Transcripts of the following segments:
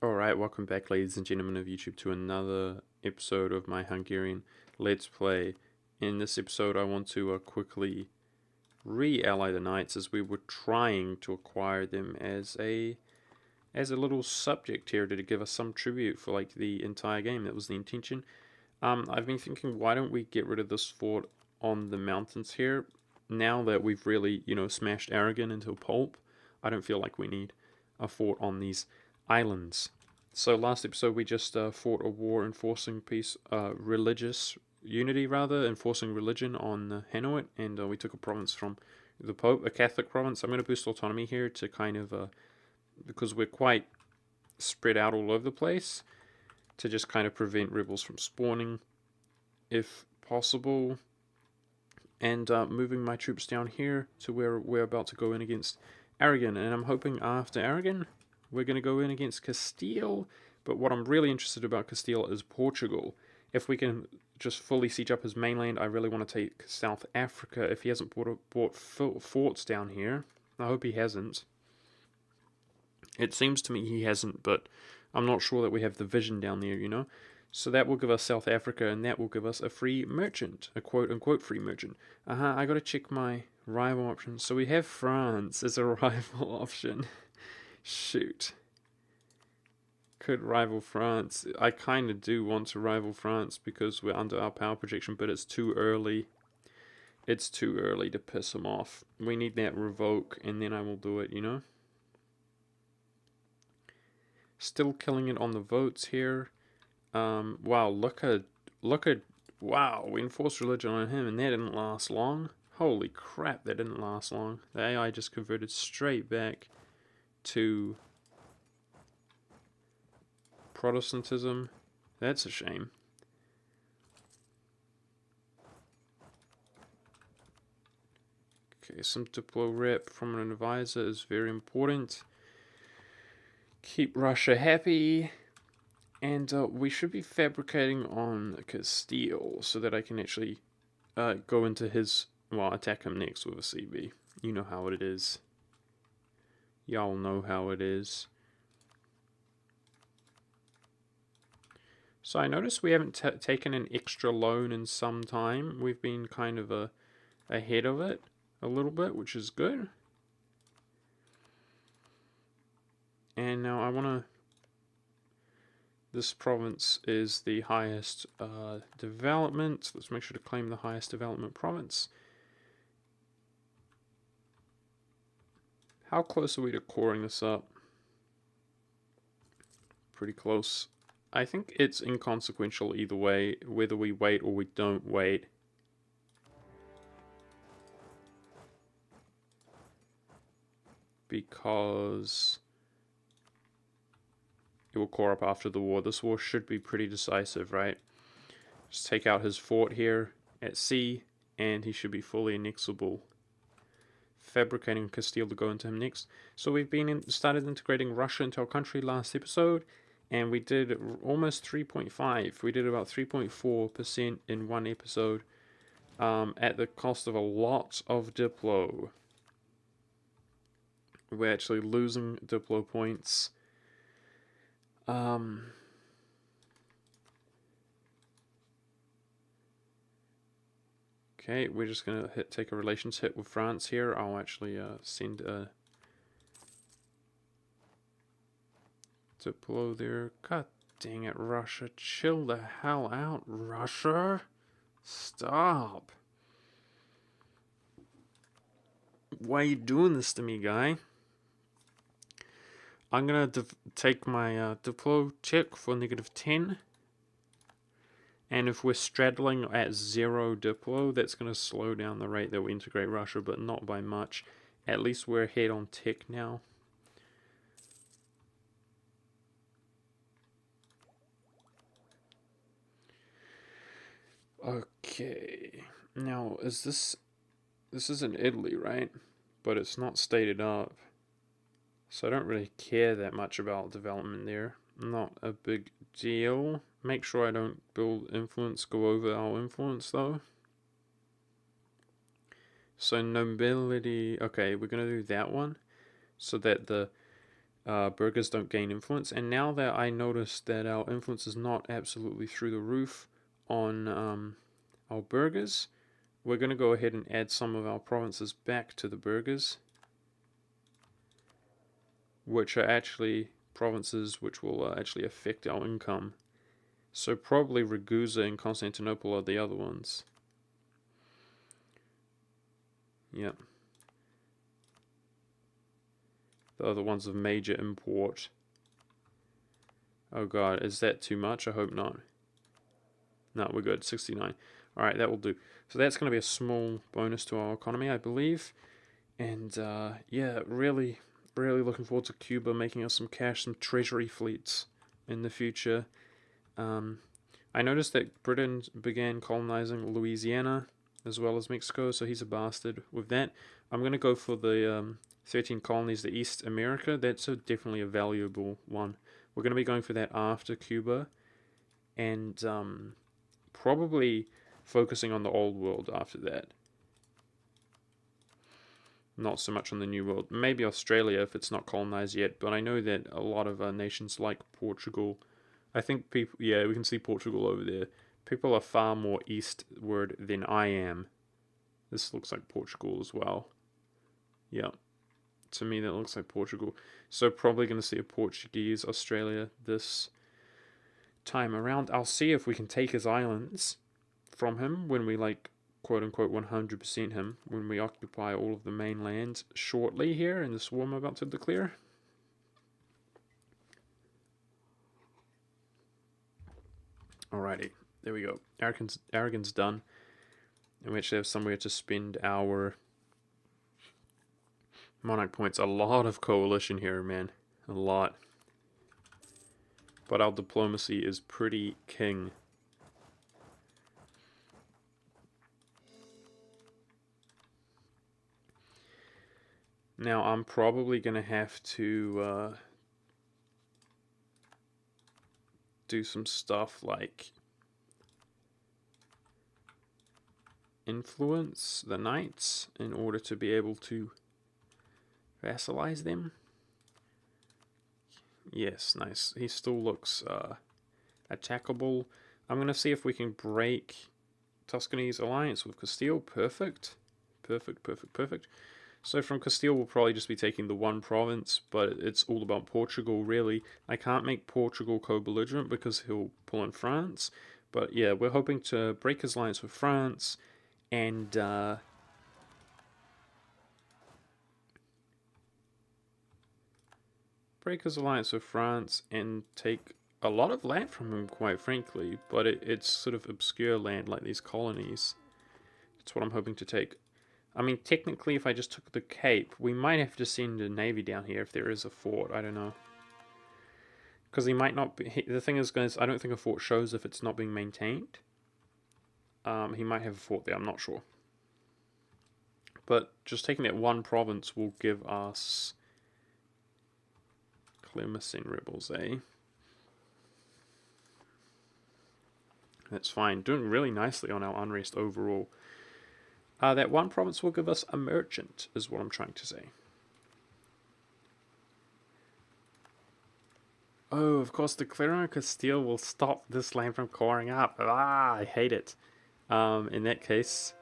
Alright, welcome back, ladies and gentlemen of YouTube, to another episode of my Hungarian Let's Play. In this episode, I want to quickly re-ally the knights, as we were trying to acquire them as a little subject here to give us some tribute for like the entire game. That was the intention. I've been thinking, why don't we get rid of this fort on the mountains here? Now that we've really, smashed Aragon into a pulp, I don't feel like we need a fort on these islands. So last episode we just fought a war enforcing peace, religious unity rather, enforcing religion on Hainaut, and we took a province from the Pope, a Catholic province. I'm going to boost autonomy here to kind of, because we're quite spread out all over the place, to just kind of prevent rebels from spawning, if possible. And moving my troops down here to where we're about to go in against Aragon, and I'm hoping after Aragon we're going to go in against Castile, but what I'm really interested about Castile is Portugal. If we can just fully siege up his mainland, I really want to take South Africa. If he hasn't bought forts down here, I hope he hasn't. It seems to me he hasn't, but I'm not sure that we have the vision down there. So that will give us South Africa, and that will give us a free merchant, a quote-unquote free merchant. I got to check my rival options. So we have France as a rival option. Shoot. Could rival France. I kind of do want to rival France because we're under our power projection, but it's too early. It's too early to piss them off. We need that revoke, and then I will do it. Still killing it on the votes here. Wow, wow, we enforced religion on him, and that didn't last long. Holy crap, that didn't last long. The AI just converted straight back to Protestantism. That's a shame. Okay, some Diplo rep from an advisor is very important. Keep Russia happy. And we should be fabricating on Castile so that I can actually go into his, attack him next with a CB. You know how it is. Y'all know how it is. So I noticed we haven't taken an extra loan in some time. We've been kind of ahead of it a little bit, which is good. And now I want to... This province is the highest development. Let's make sure to claim the highest development province. How close are we to coring this up? Pretty close. I think it's inconsequential either way, whether we wait or we don't wait. Because it will core up after the war. This war should be pretty decisive, right? Just take out his fort here at sea, and he should be fully annexable. Fabricating Castile to go into him next. So we've started integrating Russia into our country last episode, and we did almost 3.5. We did about 3.4% in one episode, at the cost of a lot of Diplo. We're actually losing Diplo points. Okay, we're just going to take a relations hit with France here. I'll actually send a Diplo there. God dang it, Russia. Chill the hell out, Russia. Stop. Why are you doing this to me, guy? I'm going to take my Diplo check for -10. And if we're straddling at 0 Diplo, that's going to slow down the rate that we integrate Russia, but not by much. At least we're ahead on tech now. Okay. Now, this is in Italy, right? But it's not stated up. So I don't really care that much about development there. Not a big deal. Make sure I don't build influence, go over our influence though. So nobility, okay, we're going to do that one. So that the burghers don't gain influence. And now that I noticed that our influence is not absolutely through the roof on our burghers, we're going to go ahead and add some of our provinces back to the burghers, which are actually provinces which will actually affect our income. So probably Ragusa and Constantinople are the other ones. Yep. The other ones of major import. Oh god, is that too much? I hope not. No, we're good. 69. Alright, that will do. So that's going to be a small bonus to our economy, I believe. And yeah, really looking forward to Cuba making us some cash, some treasury fleets in the future. I noticed that Britain began colonizing Louisiana as well as Mexico, so he's a bastard with that. I'm going to go for the 13 colonies to East America. That's definitely a valuable one. We're going to be going for that after Cuba, and probably focusing on the old world after that. Not so much on the new world. Maybe Australia if it's not colonized yet, but I know that a lot of nations like Portugal, I think people, yeah, we can see Portugal over there. People are far more eastward than I am. This looks like Portugal as well. Yeah, to me that looks like Portugal. So probably going to see a Portuguese Australia this time around. I'll see if we can take his islands from him when we like quote unquote 100% him, when we occupy all of the mainland shortly here in this war I'm about to declare. Alrighty, there we go. Aragon's done. And we actually have somewhere to spend our monarch points. A lot of coalition here, man. A lot. But our diplomacy is pretty king. Now, I'm probably going to have to do some stuff like influence the knights in order to be able to vassalize them. Yes, nice. He still looks attackable. I'm going to see if we can break Tuscany's alliance with Castile. Perfect. Perfect. So from Castile, we'll probably just be taking the one province, but it's all about Portugal, really. I can't make Portugal co-belligerent because he'll pull in France. But yeah, we're hoping to break his alliance with France and break his alliance with France and take a lot of land from him, quite frankly. But it's sort of obscure land, like these colonies. That's what I'm hoping to take. I mean, technically, if I just took the Cape, we might have to send a navy down here if there is a fort. I don't know. Because he might not be... The thing is, guys, I don't think a fort shows if it's not being maintained. He might have a fort there, I'm not sure. But just taking that one province will give us... Clemenceau rebels, eh? That's fine. Doing really nicely on our unrest overall. That one province will give us a merchant, is what I'm trying to say. Oh, of course, declaring Castile will stop this land from coring up. Ah, I hate it. In that case,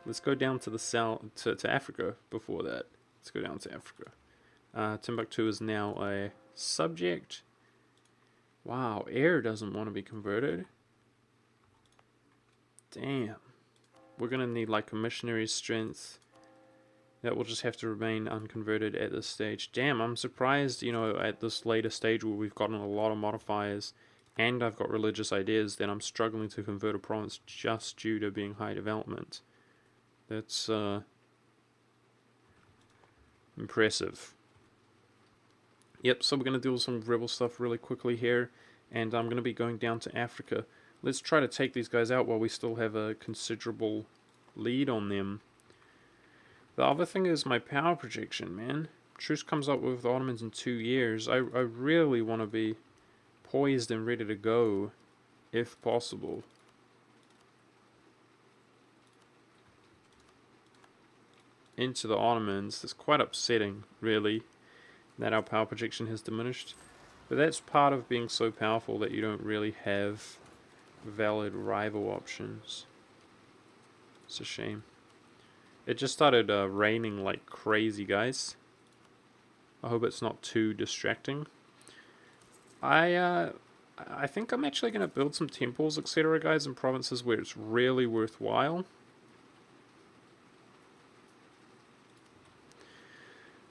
let's go down to the south, to Africa before that. Let's go down to Africa. Timbuktu is now a subject. Wow, air doesn't want to be converted. Damn. We're going to need like a missionary strength. That will just have to remain unconverted at this stage. Damn, I'm surprised, you know, at this later stage where we've gotten a lot of modifiers and I've got religious ideas, that I'm struggling to convert a province just due to being high development. That's impressive. Yep, so we're going to do some rebel stuff really quickly here, and I'm going to be going down to Africa. Let's try to take these guys out while we still have a considerable lead on them. The other thing is my power projection, man. Truce comes up with the Ottomans in 2 years. I really want to be poised and ready to go, if possible. Into the Ottomans. It's quite upsetting, really, that our power projection has diminished. But that's part of being so powerful that you don't really have valid rival options. It's a shame. It just started raining like crazy, guys. I hope it's not too distracting. I think I'm actually going to build some temples, etc., guys, in provinces where it's really worthwhile.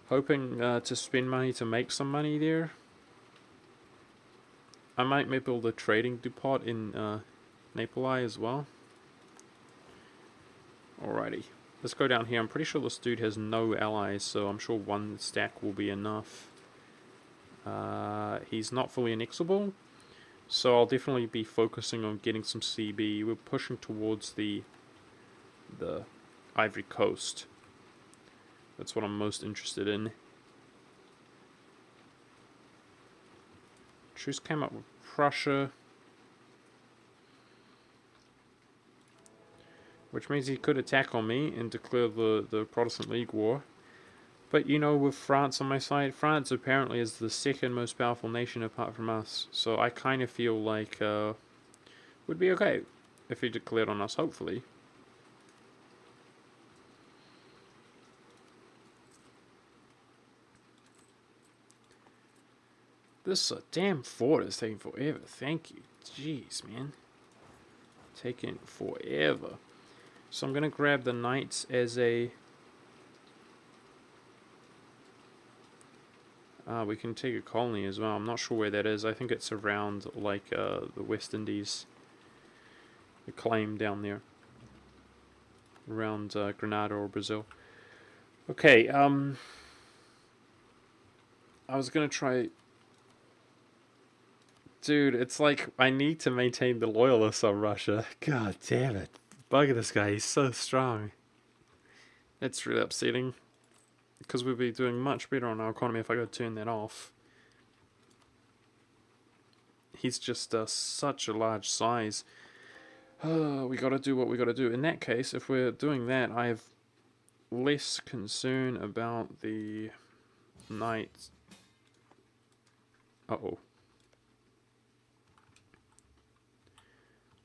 Hoping to spend money to make some money there. I might maybe build a trading depot in Napoli as well. Alrighty. Let's go down here. I'm pretty sure this dude has no allies, so I'm sure one stack will be enough. He's not fully annexable, so I'll definitely be focusing on getting some CB. We're pushing towards the Ivory Coast. That's what I'm most interested in. Truce came up with Prussia, which means he could attack on me and declare the Protestant League war. But you know, with France on my side, France apparently is the second most powerful nation apart from us. So I kind of feel like would be okay if he declared on us, hopefully. This damn fort is taking forever. Thank you. Jeez, man. Taking forever. So I'm going to grab the knights as a... we can take a colony as well. I'm not sure where that is. I think it's around like the West Indies. The claim down there. Around Grenada or Brazil. Okay, I was going to try... Dude, it's like I need to maintain the loyalists on Russia. God damn it. Bugger this guy, he's so strong. That's really upsetting. Because we'd be doing much better on our economy if I could turn that off. He's just such a large size. We gotta do what we gotta do. In that case, if we're doing that, I have less concern about the knights. Uh-oh.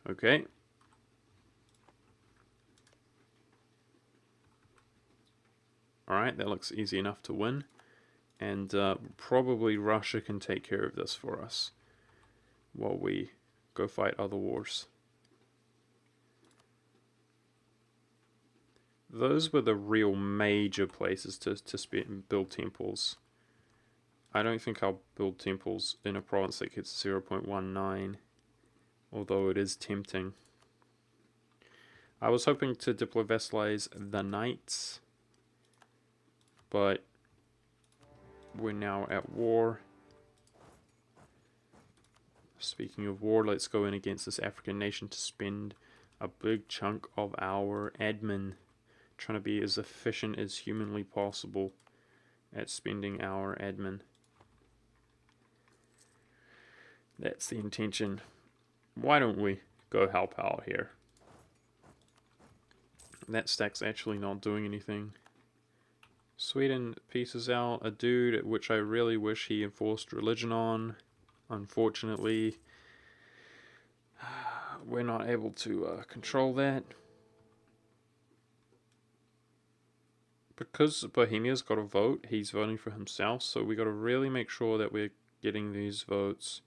Okay. Alright, that looks easy enough to win. And probably Russia can take care of this for us while we go fight other wars. Those were the real major places to build temples. I don't think I'll build temples in a province that gets 0.19. Although it is tempting. I was hoping to diplo-vassalize the knights, but we're now at war. Speaking of war, let's go in against this African nation to spend a big chunk of our admin, trying to be as efficient as humanly possible at spending our admin. That's the intention. Why don't we go help out here? That stack's actually not doing anything. Sweden pieces out a dude at which I really wish he enforced religion on. Unfortunately, we're not able to control that. Because Bohemia's got a vote, he's voting for himself, so we got to really make sure that we're getting these votes.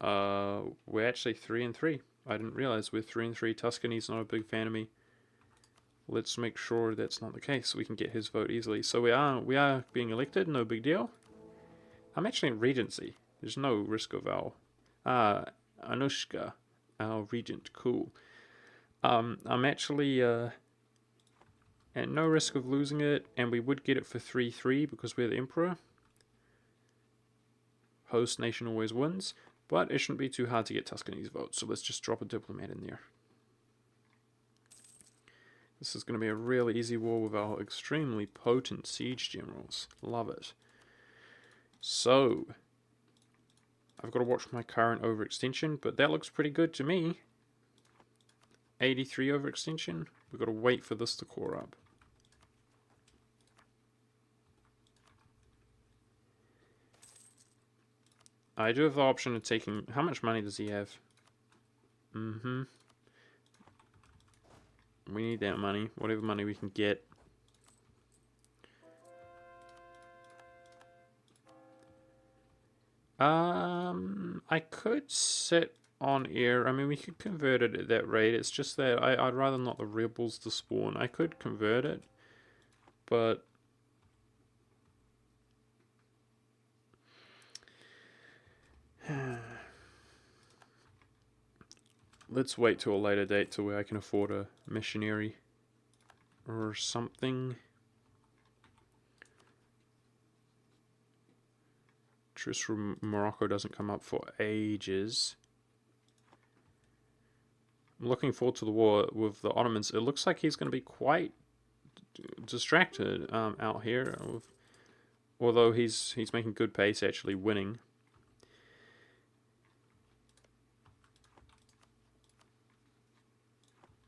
We're actually 3-3. I didn't realize we're 3-3. Tuscany's not a big fan of me. Let's make sure that's not the case. We can get his vote easily. So we are being elected. No big deal. I'm actually in regency. There's no risk of our Anushka, our regent. Cool. I'm actually at no risk of losing it, and we would get it for 3-3 because we're the emperor. Host nation always wins. But it shouldn't be too hard to get Tuscany's vote, so let's just drop a diplomat in there. This is going to be a really easy war with our extremely potent siege generals. Love it. So, I've got to watch my current overextension, but that looks pretty good to me. 83 overextension. We've got to wait for this to core up. I do have the option of taking... How much money does he have? We need that money. Whatever money we can get. I could sit on air. I mean, we could convert it at that rate. It's just that I'd rather not the rebels to spawn. I could convert it, but let's wait till a later date to where I can afford a missionary or something. Truce from Morocco doesn't come up for ages. I'm looking forward to the war with the Ottomans. It looks like he's going to be quite distracted out here, although he's making good pace, actually winning.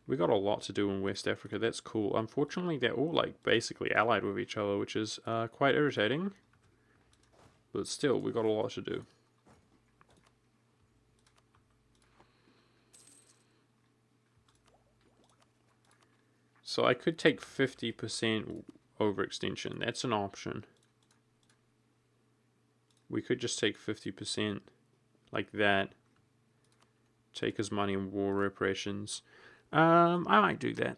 We got a lot to do in West Africa. That's cool. Unfortunately, they're all like basically allied with each other, which is quite irritating. But still, we got a lot to do. So I could take 50% overextension. That's an option. We could just take 50% like that. Take his money in war reparations. I might do that.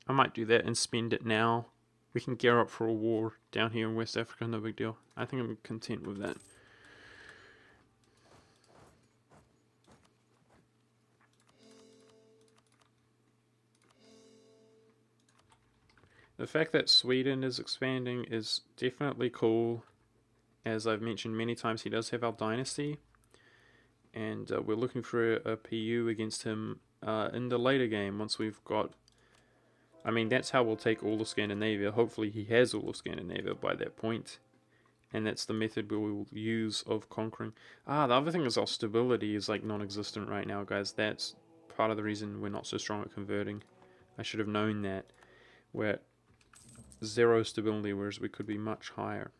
I might do that and spend it now. We can gear up for a war down here in West Africa, no big deal. I think I'm content with that. The fact that Sweden is expanding is definitely cool. As I've mentioned many times, he does have our dynasty. And we're looking for a PU against him in the later game once we've got... I mean, that's how we'll take all of Scandinavia. Hopefully he has all of Scandinavia by that point. And that's the method we will use of conquering. The other thing is our stability is like non-existent right now, guys. That's part of the reason we're not so strong at converting. I should have known that. We're at 0 stability, whereas we could be much higher.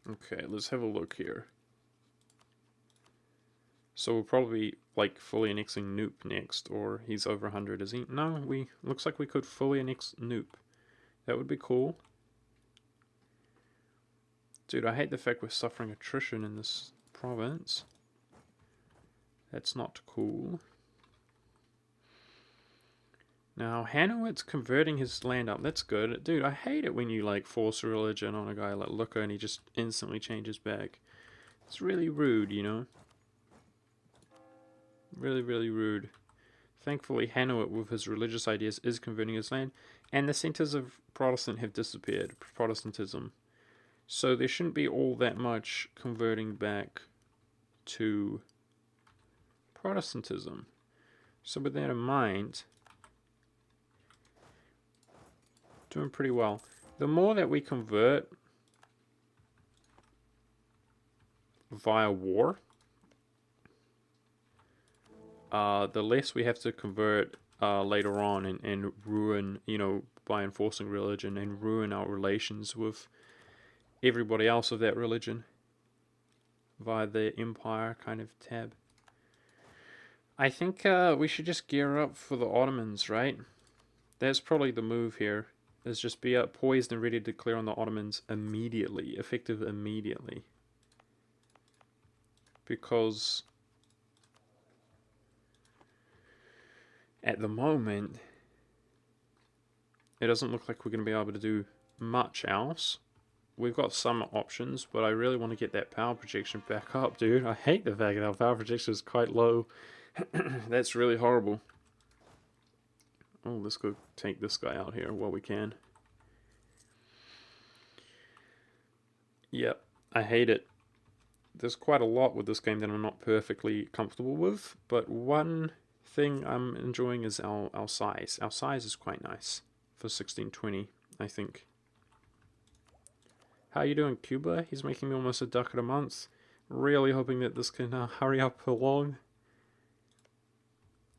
Okay, let's have a look here. So we'll probably like fully annexing Noop next, or he's over 100, is he? No, looks like we could fully annex Noop. That would be cool. Dude, I hate the fact we're suffering attrition in this province. That's not cool. Now, Hanowit's converting his land up. That's good. Dude, I hate it when you like force religion on a guy like Luca and he just instantly changes back. It's really rude, you know? Really, really rude. Thankfully, Hanowit, with his religious ideas, is converting his land, and the centers of Protestant have disappeared. Protestantism. So there shouldn't be all that much converting back to Protestantism. So with that in mind, doing pretty well. The more that we convert via war, the less we have to convert later on and ruin, you know, by enforcing religion and ruin our relations with everybody else of that religion via the empire kind of tab. I think we should just gear up for the Ottomans, right? That's probably the move here, is just be up poised and ready to declare on the Ottomans immediately, effective immediately. Because at the moment, it doesn't look like we're going to be able to do much else. We've got some options, but I really want to get that power projection back up, dude. I hate the fact that our power projection is quite low. That's really horrible. Oh, let's go take this guy out here while we can. Yep, I hate it. There's quite a lot with this game that I'm not perfectly comfortable with, but one thing I'm enjoying is our size. Our size is quite nice for 1620, I think. How you doing, Cuba? He's making me almost a ducat a month. Really hoping that this can hurry up along.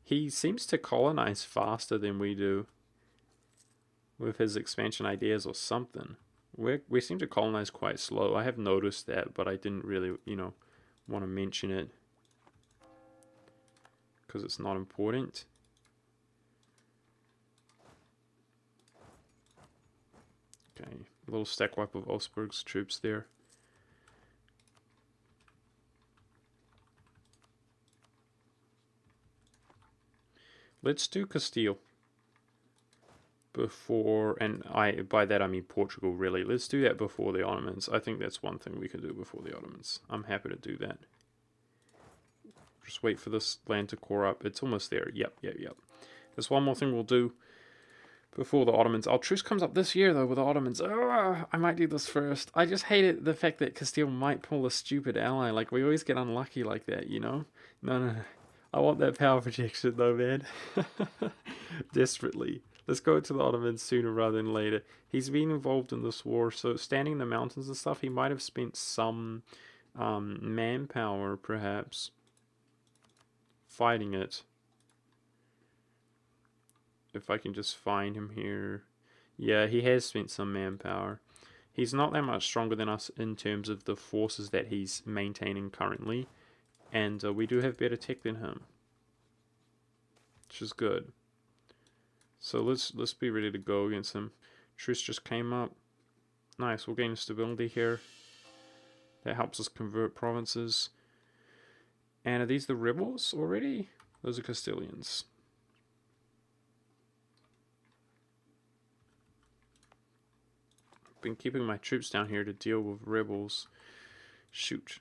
He seems to colonize faster than we do with his expansion ideas or something. We seem to colonize quite slow. I have noticed that, but I didn't really, want to mention it because it's not important. Okay, a little stack wipe of Augsburg's troops there. Let's do Castile before, and by that I mean Portugal, really. Let's do that before the Ottomans. I think that's one thing we can do before the Ottomans. I'm happy to do that. Just wait for this land to core up. It's almost there. Yep. There's one more thing we'll do before the Ottomans. Our truce comes up this year, though, with the Ottomans. Oh, I might do this first. I just hated the fact that Castile might pull a stupid ally. Like, we always get unlucky like that, No. I want that power projection, though, man. Desperately. Let's go to the Ottomans sooner rather than later. He's been involved in this war, so standing in the mountains and stuff, he might have spent some manpower, perhaps, fighting it. If I can just find him here. Yeah, he has spent some manpower. He's not that much stronger than us in terms of the forces that he's maintaining currently. And we do have better tech than him, which is good. So let's be ready to go against him. Truce just came up. Nice, we'll gain stability here. That helps us convert provinces. And are these the rebels already? Those are Castilians. Been keeping my troops down here to deal with rebels. Shoot.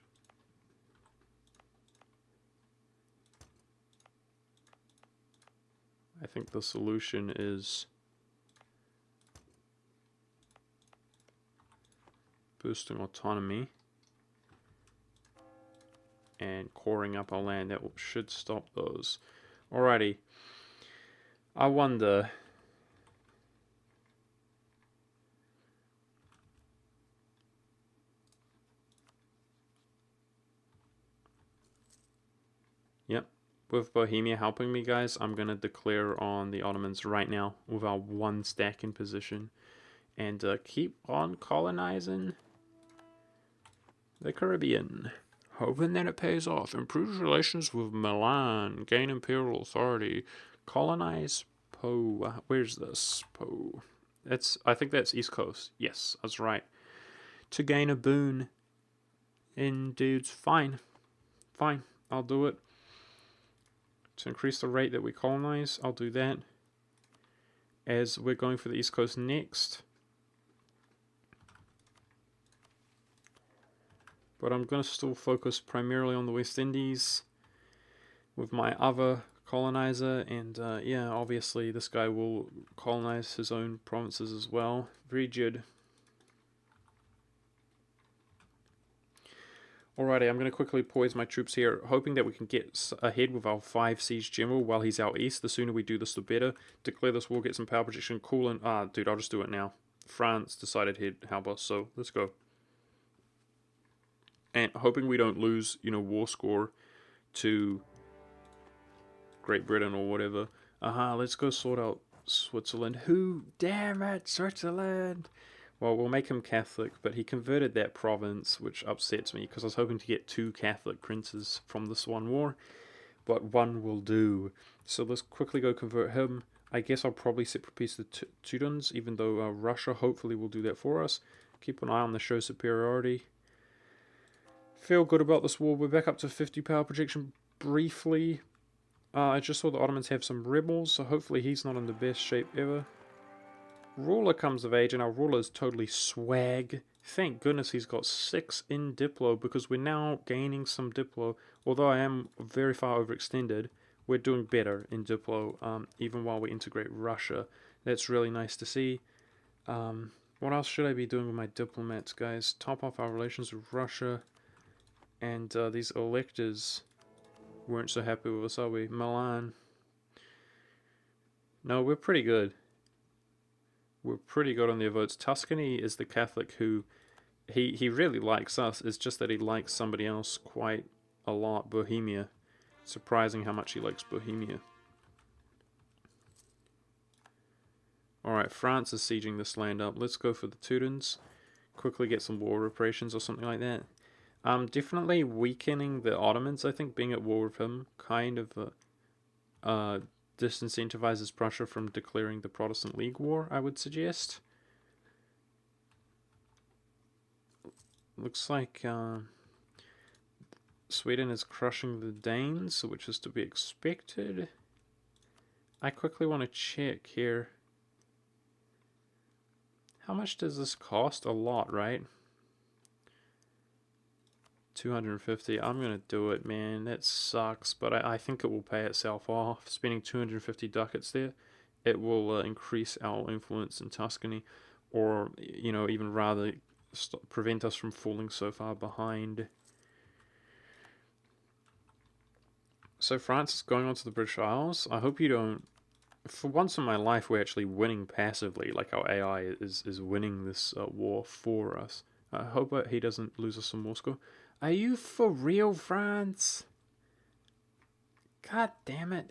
I think the solution is boosting autonomy and coring up our land. That should stop those. Alrighty. I wonder... Yep. With Bohemia helping me, guys, I'm going to declare on the Ottomans right now with our one stack in position. And keep on colonizing the Caribbean. Hoping that it pays off. Improves relations with Milan. Gain imperial authority. Colonize Po. Where's this? Po. I think that's East Coast. Yes, that's right. To gain a boon. And dudes, fine. Fine, I'll do it. To increase the rate that we colonize, I'll do that. As we're going for the East Coast next. But I'm going to still focus primarily on the West Indies with my other colonizer. And yeah, obviously this guy will colonize his own provinces as well. Very good. Alrighty, I'm going to quickly poise my troops here, hoping that we can get ahead with our 5 siege general while he's out east. The sooner we do this, the better. Declare this war, get some power projection, cool, and... dude, I'll just do it now. France decided he'd help us, so let's go. And hoping we don't lose, war score to Great Britain or whatever. Let's go sort out Switzerland. Who? Damn it, Switzerland! Well, we'll make him Catholic, but he converted that province, which upsets me, because I was hoping to get 2 Catholic princes from this one war, but 1 will do. So let's quickly go convert him. I guess I'll probably separate peace the Teutons, even though Russia hopefully will do that for us. Keep an eye on the show superiority. Feel good about this war. We're back up to 50 power projection briefly. I just saw the Ottomans have some rebels, so hopefully he's not in the best shape ever. Ruler comes of age, and our ruler is totally swag. Thank goodness he's got 6 in Diplo, because we're now gaining some Diplo. Although I am very far overextended, we're doing better in Diplo, even while we integrate Russia. That's really nice to see. What else should I be doing with my diplomats, guys? Top off our relations with Russia. And these electors weren't so happy with us, are we? Milan. No, we're pretty good. We're pretty good on their votes. Tuscany is the Catholic who... He really likes us. It's just that he likes somebody else quite a lot. Bohemia. Surprising how much he likes Bohemia. Alright, France is sieging this land up. Let's go for the Teutons. quickly get some war reparations or something like that. Definitely weakening the Ottomans, I think, being at war with him kind of disincentivizes Prussia from declaring the Protestant League War, I would suggest. Looks like Sweden is crushing the Danes, which is to be expected. I quickly want to check here. How much does this cost? A lot, right? 250. I'm going to do it, man. That sucks, but I think it will pay itself off. Spending 250 ducats there, it will increase our influence in Tuscany, or, you know, even rather prevent us from falling so far behind. So France is going on to the British Isles. I hope you don't... For once in my life, we're actually winning passively. Like, our AI is winning this war for us. I hope he doesn't lose us some more score. Are you for real, France? God damn it.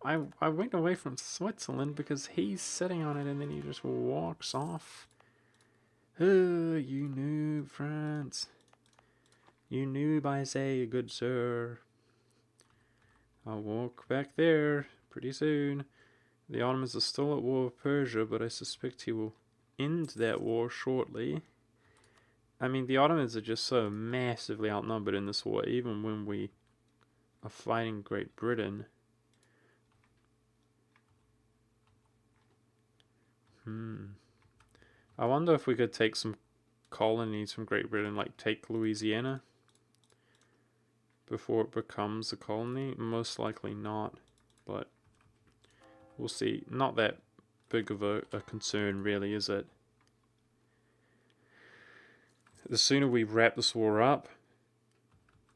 I went away from Switzerland because he's sitting on it and then he just walks off. Oh, you noob, France. You noob, I say, good sir. I'll walk back there pretty soon. The Ottomans are still at war with Persia, but I suspect he will end that war shortly. I mean, the Ottomans are just so massively outnumbered in this war, even when we are fighting Great Britain. I wonder if we could take some colonies from Great Britain, like take Louisiana before it becomes a colony. Most likely not, but we'll see. Not that big of a concern, really, is it? The sooner we wrap this war up,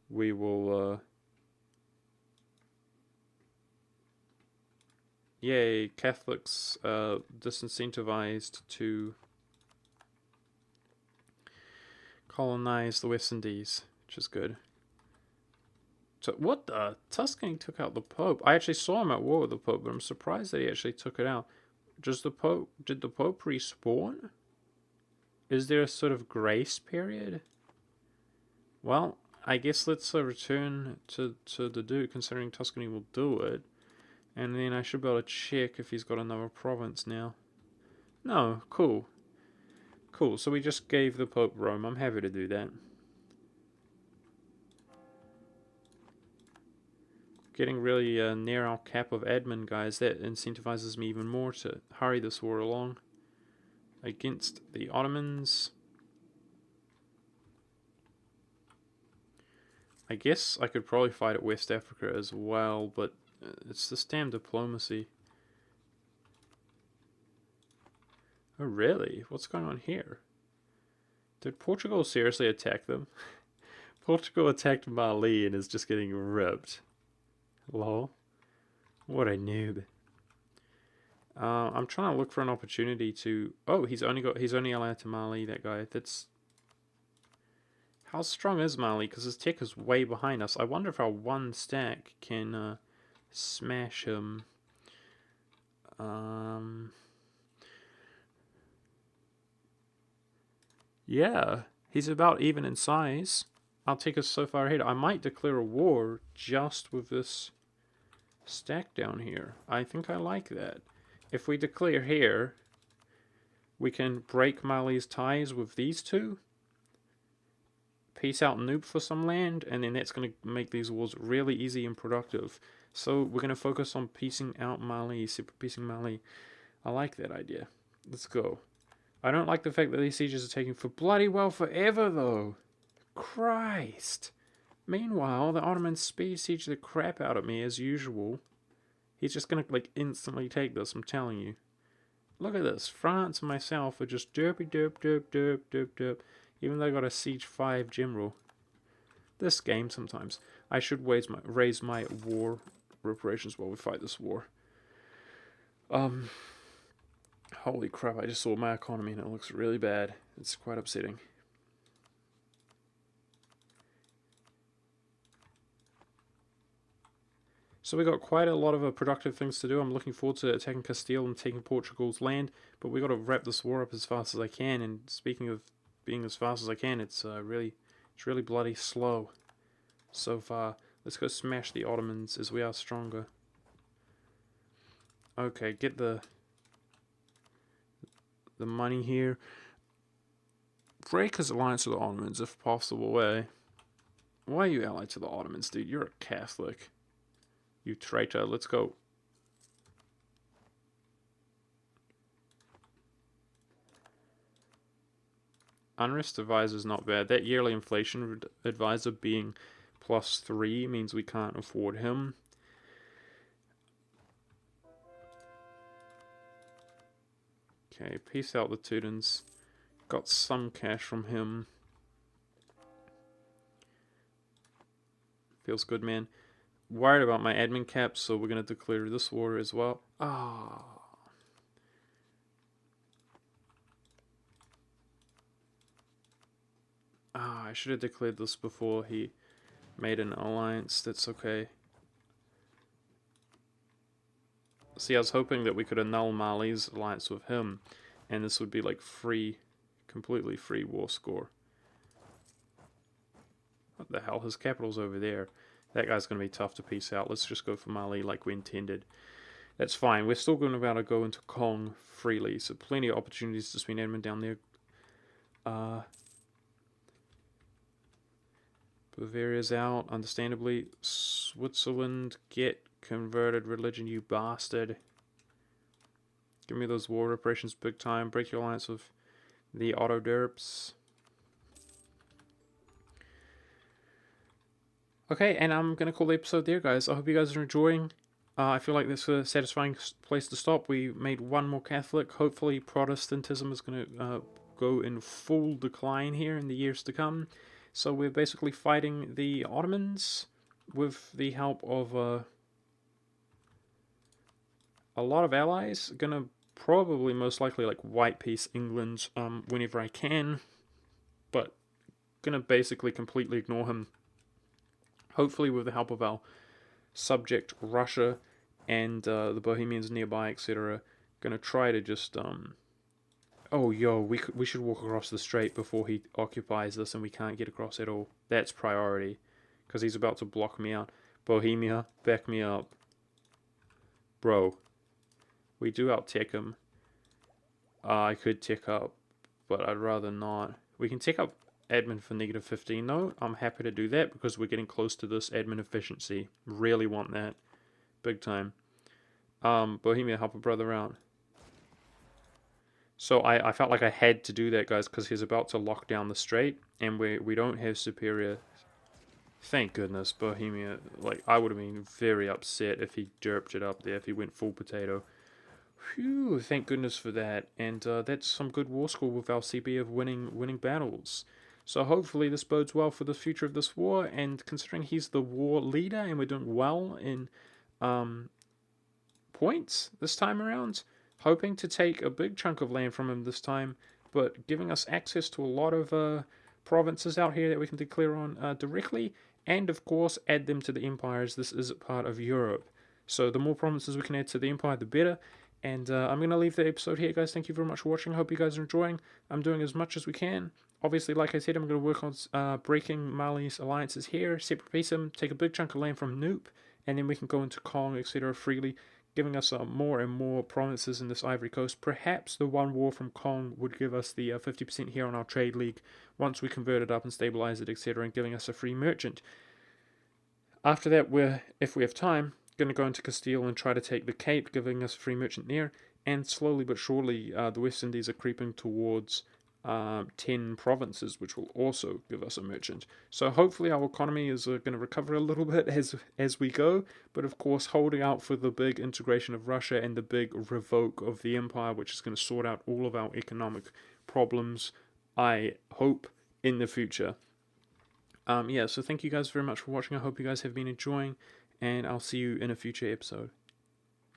we will, yay, Catholics disincentivized to colonize the West Indies, which is good. So, what the? Tuscany took out the Pope. I actually saw him at war with the Pope, but I'm surprised that he actually took it out. Did the Pope respawn? Is there a sort of grace period? Well, I guess let's return to the Duke, considering Tuscany will do it. And then I should be able to check if he's got another province now. No, cool. Cool, so we just gave the Pope Rome. I'm happy to do that. Getting really near our cap of admin, guys. That incentivizes me even more to hurry this war along. Against the Ottomans. I guess I could probably fight at West Africa as well, but it's this damn diplomacy. Oh really? What's going on here? Did Portugal seriously attack them? Portugal attacked Mali and is just getting ripped. Lol. What a noob. I'm trying to look for an opportunity to... Oh, he's only allied to Mali, that guy. That's... How strong is Mali? Because his tech is way behind us. I wonder if our one stack can smash him. Yeah, he's about even in size. Our tech is so far ahead. I might declare a war just with this stack down here. I think I like that. If we declare here, we can break Mali's ties with these two. Peace out Noob for some land, and then that's going to make these wars really easy and productive. So we're going to focus on piecing out Mali, super piecing Mali. I like that idea. Let's go. I don't like the fact that these sieges are taking for bloody well forever, though. Christ. Meanwhile, the Ottomans speed siege the crap out of me as usual. He's just going to, like, instantly take this, I'm telling you. Look at this. France and myself are just derpy derp derp derp derp derp. Even though I got a siege 5 general. This game sometimes. I should raise my war reparations while we fight this war. Holy crap, I just saw my economy and it looks really bad. It's quite upsetting. So we got quite a lot of productive things to do. I'm looking forward to attacking Castile and taking Portugal's land, but we got to wrap this war up as fast as I can. And speaking of being as fast as I can. It's really bloody slow so far. Let's go smash the Ottomans as we are stronger. Okay, get the money here. Break his alliance with the Ottomans if possible. Why are you allied to the Ottomans, dude? You're a Catholic. You traitor. Let's go. Unrest advisor is not bad. That yearly inflation advisor being +3 means we can't afford him. Okay, peace out the Teutons. Got some cash from him. Feels good, man. Worried about my admin cap, so we're going to declare this war as well. I should have declared this before he made an alliance. That's okay. See, I was hoping that we could annul Mali's alliance with him, and this would be like free, completely free war score. What the hell? His capital's over there. That guy's going to be tough to piece out. Let's just go for Mali like we intended. That's fine. We're still going to be able to go into Kong freely, so plenty of opportunities to spend admin down there. Bavaria's out, understandably. Switzerland, get converted religion, you bastard. Give me those war reparations big time. Break your alliance with the Otto Derps. Okay, and I'm going to call the episode there, guys. I hope you guys are enjoying. I feel like this is a satisfying place to stop. We made one more Catholic. Hopefully Protestantism is going to go in full decline here in the years to come. So we're basically fighting the Ottomans with the help of a lot of allies. Gonna probably most likely like white peace England whenever I can, but gonna basically completely ignore him. Hopefully with the help of our subject Russia and the Bohemians nearby, etc. Gonna try to just we should walk across the strait before he occupies this and we can't get across at all. That's priority, because he's about to block me out. Bohemia, back me up. Bro, we do out-tech him. I could tech up, but I'd rather not. We can tech up admin for -15 though. I'm happy to do that because we're getting close to this admin efficiency. Really want that. Big time. Bohemia, help a brother out. So I felt like I had to do that, guys, because he's about to lock down the strait, and we don't have superior. Thank goodness, Bohemia. Like, I would have been very upset if he derped it up there, if he went full potato. Phew, thank goodness for that. And that's some good war score with our CB of winning battles. So hopefully this bodes well for the future of this war, and considering he's the war leader and we're doing well in points this time around, hoping to take a big chunk of land from him this time, but giving us access to a lot of provinces out here that we can declare on directly, and of course add them to the empires. This is part of Europe, so the more provinces we can add to the empire, the better. And I'm going to leave the episode here, guys. Thank you very much for watching. I hope you guys are enjoying. I'm doing as much as we can. Obviously, like I said, I'm going to work on breaking Mali's alliances here, separate peace him, take a big chunk of land from Noop, and then we can go into Kong, etc. freely, giving us more and more provinces in this Ivory Coast. Perhaps the one war from Kong would give us the 50% here on our trade league once we convert it up and stabilize it, etc., and giving us a free merchant. After that, if we have time, going to go into Castile and try to take the Cape, giving us a free merchant there, and slowly but surely the West Indies are creeping towards 10 provinces, which will also give us a merchant. So hopefully our economy is going to recover a little bit as we go, but of course holding out for the big integration of Russia and the big revoke of the empire, which is going to sort out all of our economic problems, I hope, in the future. So thank you guys very much for watching. I hope you guys have been enjoying, and I'll see you in a future episode.